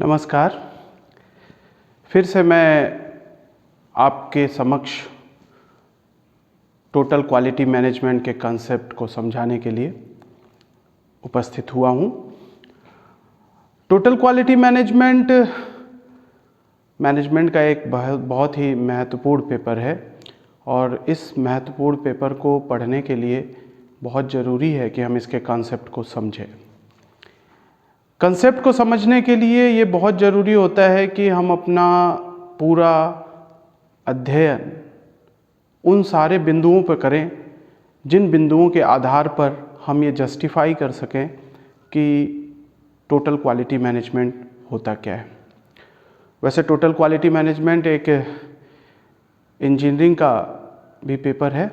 नमस्कार। फिर से मैं आपके समक्ष टोटल क्वालिटी मैनेजमेंट के कंसेप्ट को समझाने के लिए उपस्थित हुआ हूँ। टोटल क्वालिटी मैनेजमेंट का एक बहुत ही महत्वपूर्ण पेपर है और इस महत्वपूर्ण पेपर को पढ़ने के लिए बहुत ज़रूरी है कि हम इसके कंसेप्ट को समझें। कंसेप्ट को समझने के लिए ये बहुत ज़रूरी होता है कि हम अपना पूरा अध्ययन उन सारे बिंदुओं पर करें जिन बिंदुओं के आधार पर हम ये जस्टिफाई कर सकें कि टोटल क्वालिटी मैनेजमेंट होता क्या है। वैसे टोटल क्वालिटी मैनेजमेंट एक इंजीनियरिंग का भी पेपर है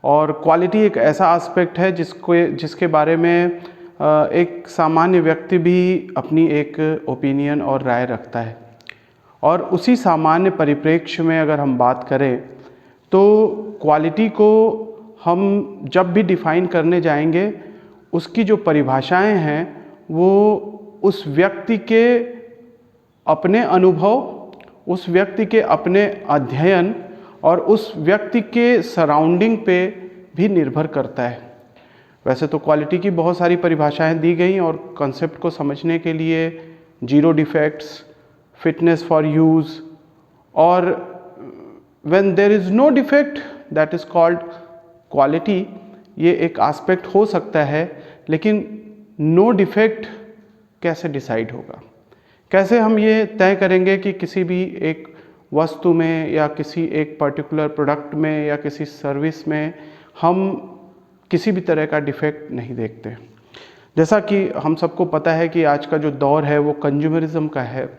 और क्वालिटी एक ऐसा एस्पेक्ट है जिसके बारे में एक सामान्य व्यक्ति भी अपनी एक ओपिनियन और राय रखता है। और उसी सामान्य परिप्रेक्ष्य में अगर हम बात करें तो क्वालिटी को हम जब भी डिफ़ाइन करने जाएंगे उसकी जो परिभाषाएं हैं वो उस व्यक्ति के अपने अनुभव, उस व्यक्ति के अपने अध्ययन और उस व्यक्ति के सराउंडिंग पे भी निर्भर करता है। वैसे तो क्वालिटी की बहुत सारी परिभाषाएं दी गई और कंसेप्ट को समझने के लिए zero defects, fitness for use और when there is no defect that is called quality, ये एक एस्पेक्ट हो सकता है। लेकिन नो डिफेक्ट कैसे डिसाइड होगा, कैसे हम ये तय करेंगे कि किसी भी एक वस्तु में या किसी एक पर्टिकुलर प्रोडक्ट में या किसी सर्विस में हम किसी भी तरह का डिफेक्ट नहीं देखते। जैसा कि हम सबको पता है कि आज का जो दौर है वो कंज्यूमरिज्म का है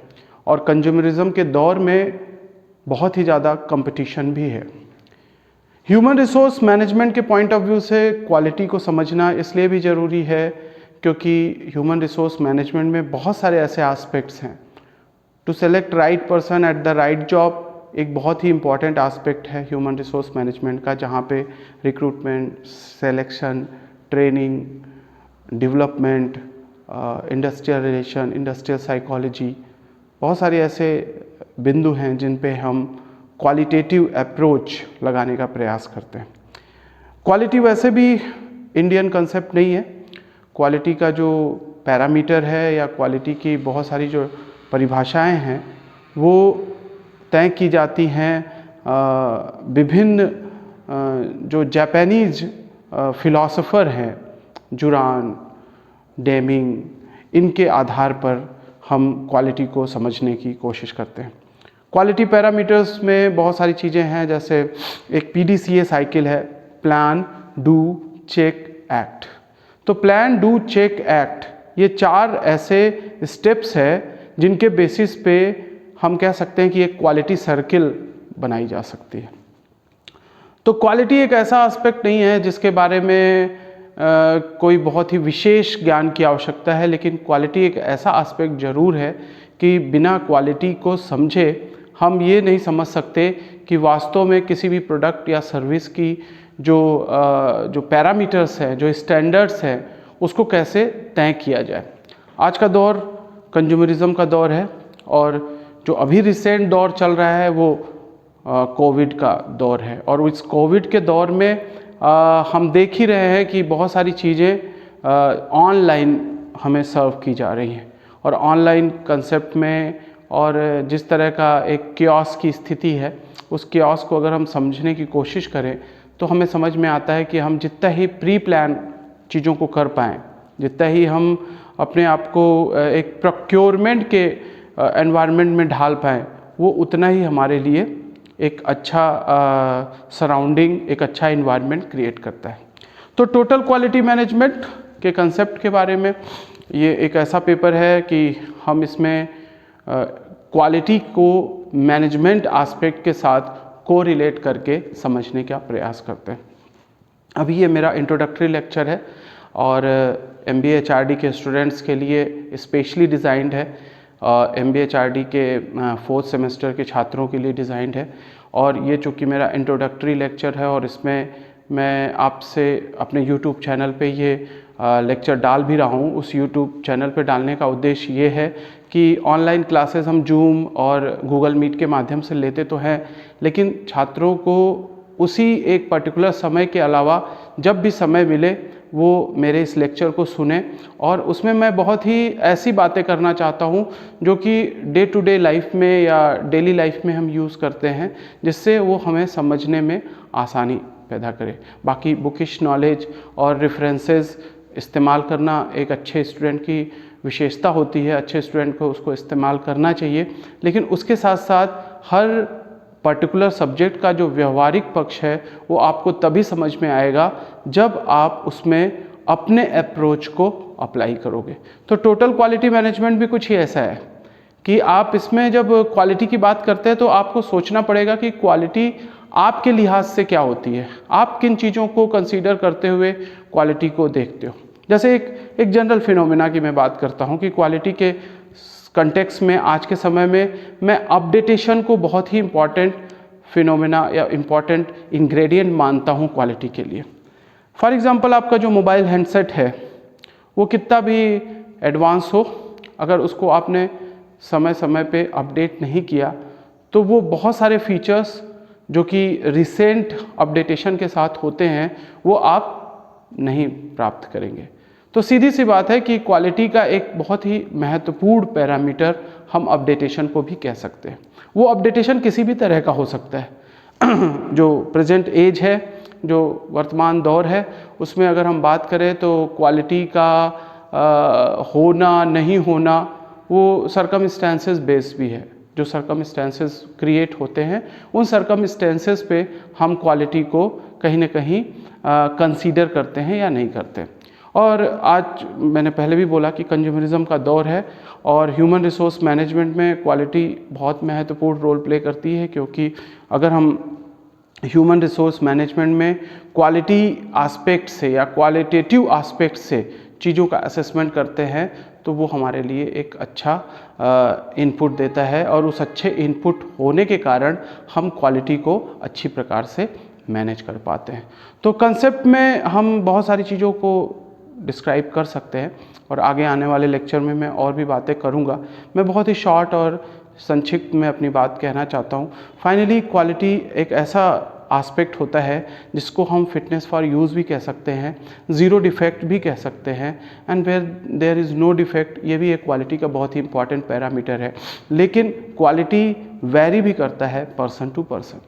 और कंज्यूमरिज्म के दौर में बहुत ही ज़्यादा कंपटीशन भी है। ह्यूमन रिसोर्स मैनेजमेंट के पॉइंट ऑफ व्यू से क्वालिटी को समझना इसलिए भी ज़रूरी है क्योंकि ह्यूमन रिसोर्स मैनेजमेंट में बहुत सारे ऐसे एस्पेक्ट्स हैं। To select right person at the right job एक बहुत ही इम्पॉर्टेंट एस्पेक्ट है ह्यूमन रिसोर्स मैनेजमेंट का, जहाँ पे recruitment, selection, training, development, industrial relation, industrial psychology, बहुत सारे ऐसे बिंदु हैं जिन पे हम क्वालिटेटिव अप्रोच लगाने का प्रयास करते हैं। क्वालिटी वैसे भी इंडियन कंसेप्ट नहीं है। क्वालिटी का जो पैरामीटर है या क्वालिटी की बहुत सारी जो परिभाषाएं हैं वो तय की जाती हैं विभिन्न जो जापानीज फिलॉसफर हैं, जुरान, डेमिंग, इनके आधार पर हम क्वालिटी को समझने की कोशिश करते हैं। क्वालिटी पैरामीटर्स में बहुत सारी चीज़ें हैं, जैसे एक PDCA साइकिल है, प्लान, डू, चेक, एक्ट। तो प्लान, डू, चेक, एक्ट ये 4 ऐसे स्टेप्स हैं जिनके बेसिस पे हम कह सकते हैं कि एक क्वालिटी सर्किल बनाई जा सकती है। तो क्वालिटी एक ऐसा एस्पेक्ट नहीं है जिसके बारे में कोई बहुत ही विशेष ज्ञान की आवश्यकता है, लेकिन क्वालिटी एक ऐसा एस्पेक्ट ज़रूर है कि बिना क्वालिटी को समझे हम ये नहीं समझ सकते कि वास्तव में किसी भी प्रोडक्ट या सर्विस की जो पैरामीटर्स हैं, जो स्टैंडर्ड्स हैं, उसको कैसे तय किया जाए। आज का दौर कंज्यूमरिज्म का दौर है और जो अभी रिसेंट दौर चल रहा है वो कोविड का दौर है और इस कोविड के दौर में हम देख ही रहे हैं कि बहुत सारी चीज़ें ऑनलाइन हमें सर्व की जा रही हैं और ऑनलाइन कंसेप्ट में और जिस तरह का एक कियोस्क की स्थिति है, उस कियोस्क को अगर हम समझने की कोशिश करें तो हमें समझ में आता है कि हम जितना ही प्री प्लान चीज़ों को कर पाएँ, जितना ही हम अपने आप को एक प्रोक्योरमेंट के एनवायरनमेंट में ढाल पाएँ, वो उतना ही हमारे लिए एक अच्छा सराउंडिंग, एक अच्छा इन्वायरमेंट क्रिएट करता है। तो टोटल क्वालिटी मैनेजमेंट के कंसेप्ट के बारे में ये एक ऐसा पेपर है कि हम इसमें क्वालिटी को मैनेजमेंट एस्पेक्ट के साथ कोरिलेट करके समझने का प्रयास करते हैं। अभी ये मेरा इंट्रोडक्टरी लेक्चर है और MBA HRD के स्टूडेंट्स के लिए स्पेशली डिज़ाइंड है। MBA HRD के 4th सेमेस्टर के छात्रों के लिए डिज़ाइंड है और ये चूँकि मेरा इंट्रोडक्टरी लेक्चर है और इसमें मैं आपसे अपने YouTube चैनल पे ये लेक्चर डाल भी रहा हूँ। उस YouTube चैनल पे डालने का उद्देश्य ये है कि ऑनलाइन क्लासेस हम जूम और गूगल मीट के माध्यम से लेते तो हैं, लेकिन छात्रों को उसी एक पर्टिकुलर समय के अलावा जब भी समय मिले वो मेरे इस लेक्चर को सुने। और उसमें मैं बहुत ही ऐसी बातें करना चाहता हूँ जो कि डे टू डे लाइफ में या डेली लाइफ में हम यूज़ करते हैं, जिससे वो हमें समझने में आसानी पैदा करे। बाकी बुकिश नॉलेज और रेफरेंसेस इस्तेमाल करना एक अच्छे स्टूडेंट की विशेषता होती है, अच्छे स्टूडेंट को उसको इस्तेमाल करना चाहिए। लेकिन उसके साथ साथ हर पर्टिकुलर सब्जेक्ट का जो व्यवहारिक पक्ष है वो आपको तभी समझ में आएगा जब आप उसमें अपने अप्रोच को अप्लाई करोगे। तो टोटल क्वालिटी मैनेजमेंट भी कुछ ही ऐसा है कि आप इसमें जब क्वालिटी की बात करते हैं तो आपको सोचना पड़ेगा कि क्वालिटी आपके लिहाज से क्या होती है, आप किन चीज़ों को कंसीडर करते हुए क्वालिटी को देखते हो। जैसे एक जनरल फिनोमेना की मैं बात करता हूँ कि क्वालिटी के कंटेक्स्ट में आज के समय में मैं अपडेटेशन को बहुत ही इम्पॉर्टेंट फिनोमेना या इम्पॉर्टेंट इंग्रेडिएंट मानता हूँ क्वालिटी के लिए। फॉर एग्जांपल आपका जो मोबाइल हैंडसेट है वो कितना भी एडवांस हो, अगर उसको आपने समय समय पे अपडेट नहीं किया तो वो बहुत सारे फीचर्स जो कि रिसेंट अपडेटेशन के साथ होते हैं वो आप नहीं प्राप्त करेंगे। तो सीधी सी बात है कि क्वालिटी का एक बहुत ही महत्वपूर्ण पैरामीटर हम अपडेटेशन को भी कह सकते हैं। वो अपडेटेशन किसी भी तरह का हो सकता है। जो प्रेजेंट एज है, जो वर्तमान दौर है, उसमें अगर हम बात करें तो क्वालिटी का होना नहीं होना वो सरकमस्टेंसेस बेस्ड भी है। जो सरकमस्टेंसेस क्रिएट होते हैं उन सरकमस्टेंसेस पे हम क्वालिटी को कहीं ना कहीं कंसीडर करते हैं या नहीं करते। और आज मैंने पहले भी बोला कि कंज्यूमरिज्म का दौर है और ह्यूमन रिसोर्स मैनेजमेंट में क्वालिटी बहुत महत्वपूर्ण रोल प्ले करती है, क्योंकि अगर हम ह्यूमन रिसोर्स मैनेजमेंट में क्वालिटी एस्पेक्ट से या क्वालिटेटिव एस्पेक्ट से चीज़ों का असेसमेंट करते हैं तो वो हमारे लिए एक अच्छा इनपुट देता है और उस अच्छे इनपुट होने के कारण हम क्वालिटी को अच्छी प्रकार से मैनेज कर पाते हैं। तो कंसेप्ट में हम बहुत सारी चीज़ों को डिस्क्राइब कर सकते हैं और आगे आने वाले लेक्चर में मैं और भी बातें करूँगा। मैं बहुत ही शॉर्ट और संक्षिप्त में अपनी बात कहना चाहता हूँ। फाइनली क्वालिटी एक ऐसा एस्पेक्ट होता है जिसको हम फिटनेस फॉर यूज़ भी कह सकते हैं, ज़ीरो डिफेक्ट भी कह सकते हैं, and where there is no defect, ये भी एक क्वालिटी का बहुत ही इंपॉर्टेंट पैरामीटर है। लेकिन क्वालिटी वैरी भी करता है पर्सन टू पर्सन।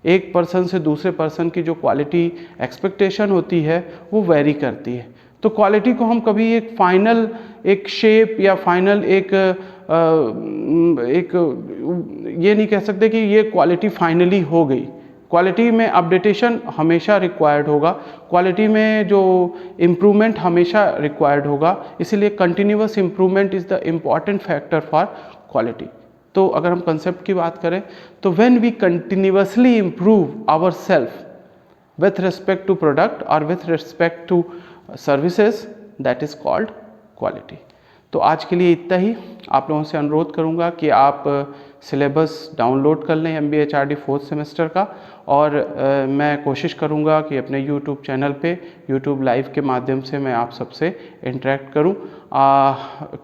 एक पर्सन से दूसरे पर्सन की जो क्वालिटी एक्सपेक्टेशन होती है वो वैरी करती है। तो क्वालिटी को हम कभी एक फाइनल एक शेप या फाइनल एक ये नहीं कह सकते कि ये क्वालिटी फाइनली हो गई। क्वालिटी में अपडेटेशन हमेशा रिक्वायर्ड होगा, क्वालिटी में जो इम्प्रूवमेंट हमेशा रिक्वायर्ड होगा, इसीलिए continuous improvement is the important factor for quality. तो अगर हम कंसेप्ट की बात करें तो when we continuously improve our self with respect to product और with respect to services, that is called quality. तो आज के लिए इतना ही। आप लोगों से अनुरोध करूंगा कि आप सिलेबस डाउनलोड कर लें MBA HRD 4th सेमेस्टर का, और मैं कोशिश करूंगा कि अपने YouTube चैनल पे YouTube लाइव के माध्यम से मैं आप सबसे इंटरेक्ट करूं।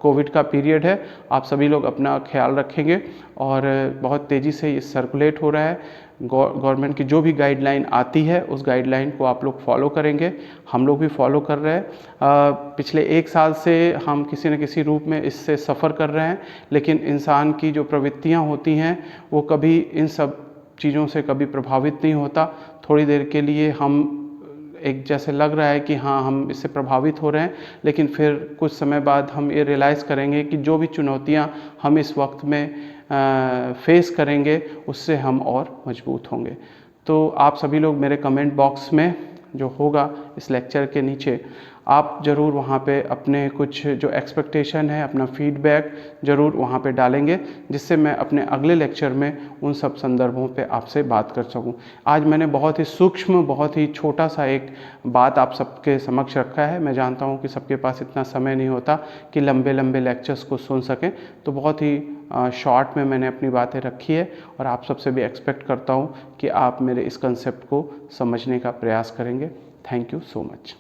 कोविड का पीरियड है, आप सभी लोग अपना ख्याल रखेंगे और बहुत तेज़ी से ये सर्कुलेट हो रहा है। गवर्नमेंट की जो भी गाइडलाइन आती है उस गाइडलाइन को आप लोग फॉलो करेंगे, हम लोग भी फॉलो कर रहे हैं। पिछले 1 साल से हम किसी न किसी रूप में इससे सफ़र कर रहे हैं, लेकिन इंसान की जो प्रवृत्तियां होती हैं वो कभी इन सब चीज़ों से कभी प्रभावित नहीं होता। थोड़ी देर के लिए हम एक जैसे लग रहा है कि हाँ हम इससे प्रभावित हो रहे हैं, लेकिन फिर कुछ समय बाद हम ये रियलाइज़ करेंगे कि जो भी चुनौतियाँ हम इस वक्त में फेस करेंगे उससे हम और मजबूत होंगे। तो आप सभी लोग मेरे कमेंट बॉक्स में जो होगा इस लेक्चर के नीचे आप ज़रूर वहाँ पे अपने कुछ जो एक्सपेक्टेशन है, अपना फीडबैक ज़रूर वहाँ पे डालेंगे, जिससे मैं अपने अगले लेक्चर में उन सब संदर्भों पे आपसे बात कर सकूँ। आज मैंने बहुत ही सूक्ष्म, बहुत ही छोटा सा एक बात आप सबके समक्ष रखा है। मैं जानता हूँ कि सबके पास इतना समय नहीं होता कि लंबे लंबे लेक्चर्स को सुन सकें, तो बहुत ही शॉर्ट में मैंने अपनी बातें रखी है और आप सबसे भी एक्सपेक्ट करता हूँ कि आप मेरे इस कंसेप्ट को समझने का प्रयास करेंगे। Thank you so much.